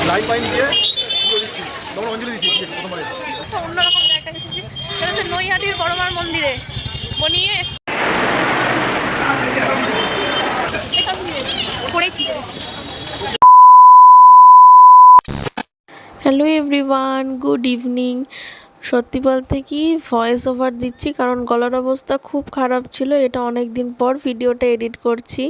Line pine দিয়ে পুজো দিচ্ছি, তখন অঞ্জলি দিচ্ছি প্রথমবারে। অন্যরকম জায়গা এসেছি, এটা হচ্ছে নৈহাটির বড়মার মন্দিরে বনিয়ে পড়েছি। Hello everyone, good evening. সত্যি বলতে কি ভয়েস ওভার দিচ্ছি কারণ গলার অবস্থা খুব খারাপ ছিল। এটা অনেক দিন পর ভিডিওটা এডিট করছি।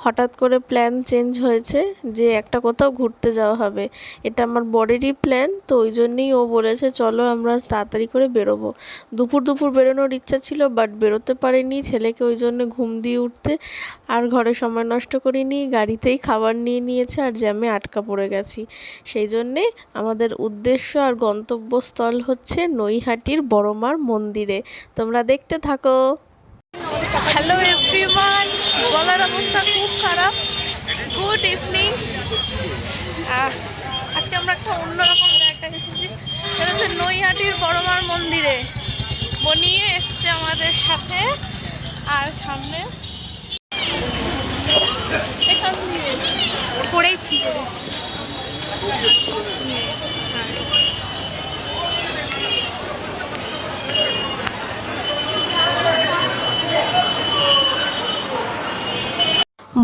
হঠাৎ করে প্ল্যান চেঞ্জ হয়েছে যে একটা কোথাও ঘুরতে যাওয়া হবে। এটা আমার বরেরই প্ল্যান, তো ওই জন্যেই ও বলেছে চলো আমরা তাড়াতাড়ি করে বেরোবো। দুপুর বেরোনোর ইচ্ছা ছিল, বাট বেরোতে পারিনি ছেলেকে ওই জন্য ঘুম দিয়ে উঠতে। আর ঘরে সময় নষ্ট করিনি, গাড়িতেই খাবার নিয়ে নিয়েছে আর জ্যামে আটকা পড়ে গেছি। সেই জন্যে আমাদের উদ্দেশ্য আর গন্তব্যস্থল হচ্ছে নৈহাটির বড়মার মন্দিরে। তোমরা দেখতে থাকো। হ্যালো এভরিওয়ান, গলার অবস্থা খুব খারাপ। Good evening. আজকে আমরা একটা অন্যরকম জায়গায় এসেছি, এটা হচ্ছে নৈহাটির বড়মার মন্দিরে। বনিয়ে এসছে আমাদের সাথে, আর সামনে এখান দিয়ে পড়েছি।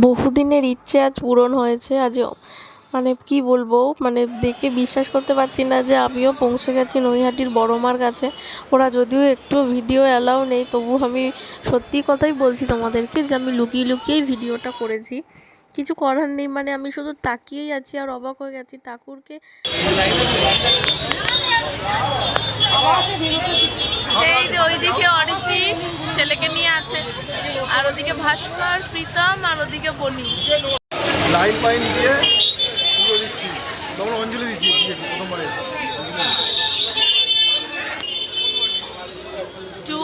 বহুদিনের ইচ্ছে আজ পূরণ হয়েছে। আজ মানে কি বলবো, মানে দেখে বিশ্বাস করতে পারছি না যে আমিও পৌঁছে গেছি নৈহাটির বড়মার কাছে। ওরা যদিও একটু ভিডিও অ্যালাউ নেই, তবু আমি সত্যি কথাই বলছি তোমাদেরকে যে আমি লুকিয়ে লুকিয়েই ভিডিওটা করেছি। কিছু করার নেই, মানে আমি শুধু তাকিয়েই আছি আর অবাক হয়ে গেছি ঠাকুরকে। সেই যে ওইদিকে অরিচি ছেলেকে নিয়ে আছে, আর ওদিকে ভাস্কর, প্রীতম, আর ওদিকে বনি। লাইন পাইন দিয়ে পুজো দিচ্ছি, তখন অঞ্জলি দিচ্ছি প্রথমবারে। 2,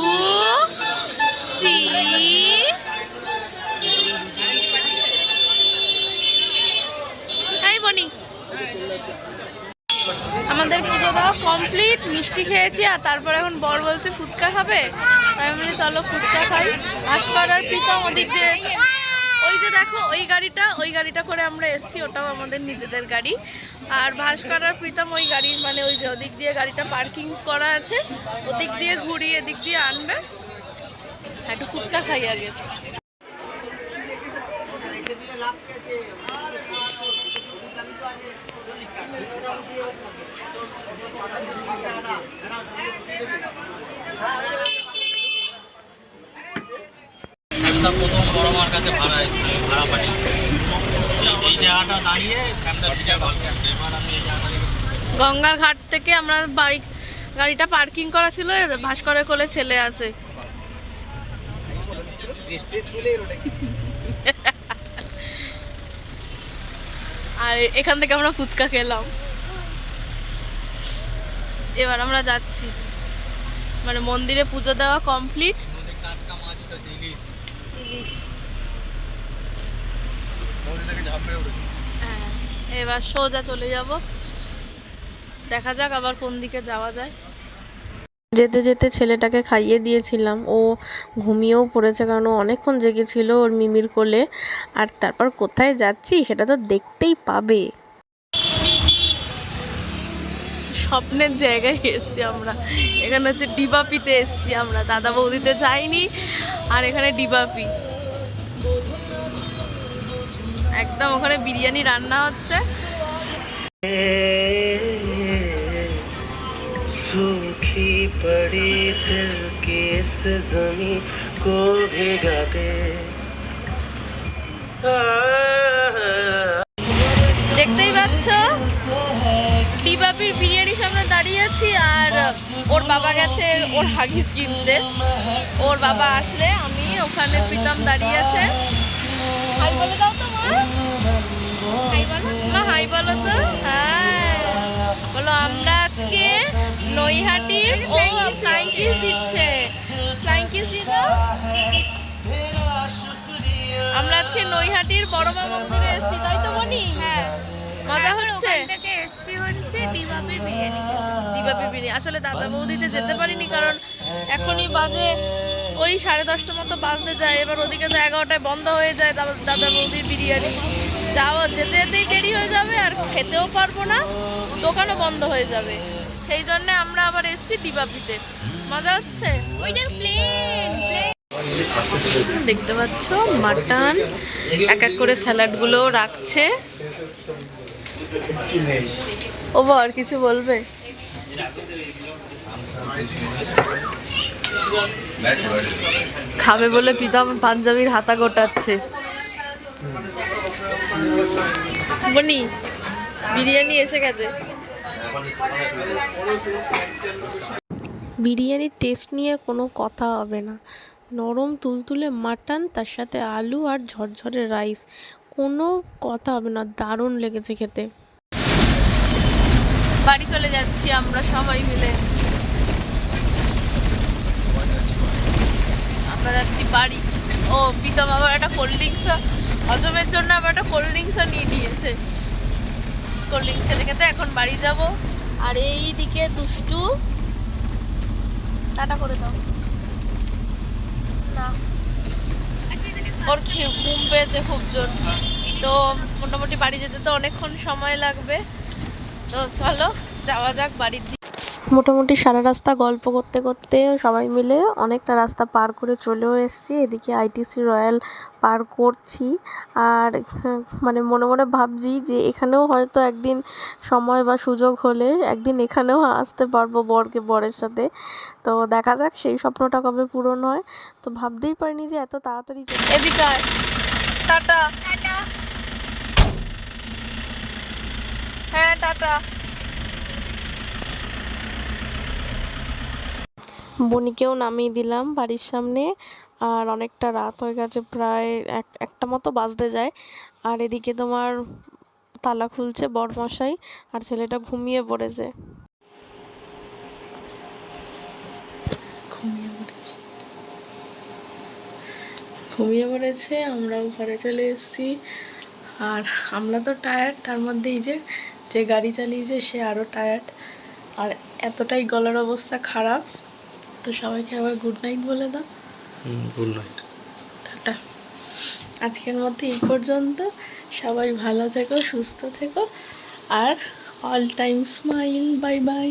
3 এই বনি। আমাদের পুজো দেওয়া কমপ্লিট, মিষ্টি খেয়েছি আর তারপর এখন বর বলছে ফুচকা খাবে, তাই আমি বলি চলো ফুচকা খাই। ভাস্কর আর প্রীতম ওদিক দিয়ে, ওই যে দেখো ওই গাড়িটা করে আমরা এসছি, ওটাও আমাদের নিজেদের গাড়ি। আর ভাস্কর আর প্রীতম ওই গাড়ির মানে ওই যে ওদিক দিয়ে গাড়িটা পার্কিং করা আছে, ওদিক দিয়ে ঘুরিয়ে এদিক দিয়ে আনবে। একটু ফুচকা খাই আগে। প্রথম বড়মার কাছে ভাড়া এসেছি, ভাড়া পাঠিয়ে এই জায়গাটা দাঁড়িয়ে স্যামদার দিকে এবার আমি এই জায়গাটা গঙ্গার ঘাট থেকে আমরা গাড়িটা পার্কিং করা ছিল, ভাস্করের কোলে ছেলে আছে। আর এখান থেকে আমরা ফুচকা খেলাম। এবার আমরা যাচ্ছি, মানে মন্দিরে পুজো দেওয়া কমপ্লিট। হ্যাঁ, এবার সোজা চলে যাব, দেখা যাক আবার কোন দিকে যাওয়া যায়। যেতে যেতে ছেলেটাকে খাইয়ে দিয়েছিলাম, ও ঘুমিয়েও পড়েছে কারণ ও অনেকক্ষণ জেগেছিল ওর মিমির কোলে। আর তারপর কোথায় যাচ্ছি সেটা তো দেখতেই পাবে। স্বপ্নের জায়গায় এসছি আমরা, এখানে হচ্ছে ডিবাপিতে এসছি আমরা, দাদা বৌদিতে যাইনি। আর এখানে ডিবাপি, একদম ওখানে বিরিয়ানি রান্না হচ্ছে। सूखी पड़ी दिल के इस ज़मीं को भिगा दे। দেখতেই পাচ্ছ ডিবাপির বিরিয়ানির সামনে দাঁড়িয়ে আছি, আর ওর বাবা গেছে ওর হাগিস কিনতে। ওর বাবা আসলে আমি ওখানে, প্রীতম দাঁড়িয়ে আছে। হাই বলে দাও তো মা, হাই বলো মা, হাই বলো তো। হ্যাঁ বলো, আমরা আজকে নৈহাটির, ও ফ্লাইং কিস দিচ্ছে, ফ্লাইং কিস দিয়ে দাও। আমরা আজকে নৈহাটির বড়মা মন্দিরে এসেছি, তাই তো বনি? হ্যাঁ, মজা হচ্ছে। ডিবাপির বিরিয়ানি। আসলে দাদা বৌদিতে যেতে পারিনি কারণ এখনই বাজে ওই 10:30 মতো বাজতে যায়। এবার ওদিকে তো 11টায় বন্ধ হয়ে যায় দাদা বৌদির বিরিয়ানি। যাওয়া যেতে যেতেই দেরি হয়ে যাবে আর খেতেও পারবো না, দোকানও বন্ধ হয়ে যাবে। সেই জন্য আমরা আবার এসেছি ডিবাপিতে। মজা হচ্ছে। দেখতে পাচ্ছ মাটন, এক এক করে স্যালাডগুলো রাখছে। ও আর কিছু বলবে? খাবে বলে প্রীতম পাঞ্জাবির হাতা গোটাচ্ছে। বনি বিরিয়ানি এসে গেছে। বিরিয়ানির টেস্ট নিয়ে কোনো কথা হবে না। নরম তুলতুলে মাটন, তার সাথে আলু আর ঝরঝরে রাইস, কোনো কথা হবে না। দারুণ লেগেছে খেতে। বাড়ি চলে যাচ্ছি আমরা সবাই মিলে। আমরা যাচ্ছি বাড়ি। ও প্রীতম আবার একটা কোল্ড ড্রিঙ্কস, হজমের জন্য আবার একটা কোল্ড ড্রিঙ্কসও নিয়ে নিয়েছে। কোল্ড ড্রিঙ্কস খেতে খেতে এখন বাড়ি যাব। আর এই দিকে দুষ্টু, টাটা করে দাও না, ওর ঘুম পেয়েছে খুব জোর। তো মোটামুটি বাড়ি যেতে তো অনেকক্ষণ সময় লাগবে। তো চলো যাওয়া যাক বাড়ির দিকে। মোটামুটি সারা রাস্তা গল্প করতে করতে সবাই মিলে অনেকটা রাস্তা পার করে চলেও এসেছি। এদিকে আইটিসি রয়্যাল পার করছি। আর মানে মনে মনে ভাবছি যে এখানেও হয়তো একদিন সময় বা সুযোগ হলে একদিন এখানেও আসতে পারবো বরের সাথে। তো দেখা যাক সেই স্বপ্নটা কবে পূরণ হয়। তো ভাবতেই পারিনি যে এত তাড়াতাড়ি। এদিকে টাটা। হ্যাঁ টাটা। বনিকেও নামিয়ে দিলাম বাড়ির সামনে। আর অনেকটা রাত হয়ে গেছে, প্রায় একটা মতো বাজতে যায়। আর এদিকে তোমার তালা খুলছে বরমশাই, আর ছেলেটা ঘুমিয়ে পড়েছে। ঘুমিয়ে পড়েছে। আমরাও ঘরে চলে এসেছি। আর আমরা তো টায়ার্ড, তার মধ্যে এই যে গাড়ি চালিয়েছে সে আরও টায়ার্ড। আর এতটাই গলার অবস্থা খারাপ। তো সবাইকে আবার গুড নাইট বলে দাও। Good night, tata. আজকের মধ্যে এই পর্যন্ত। সবাই ভালো থেকো, সুস্থ থেকো, আর all time smile. Bye by.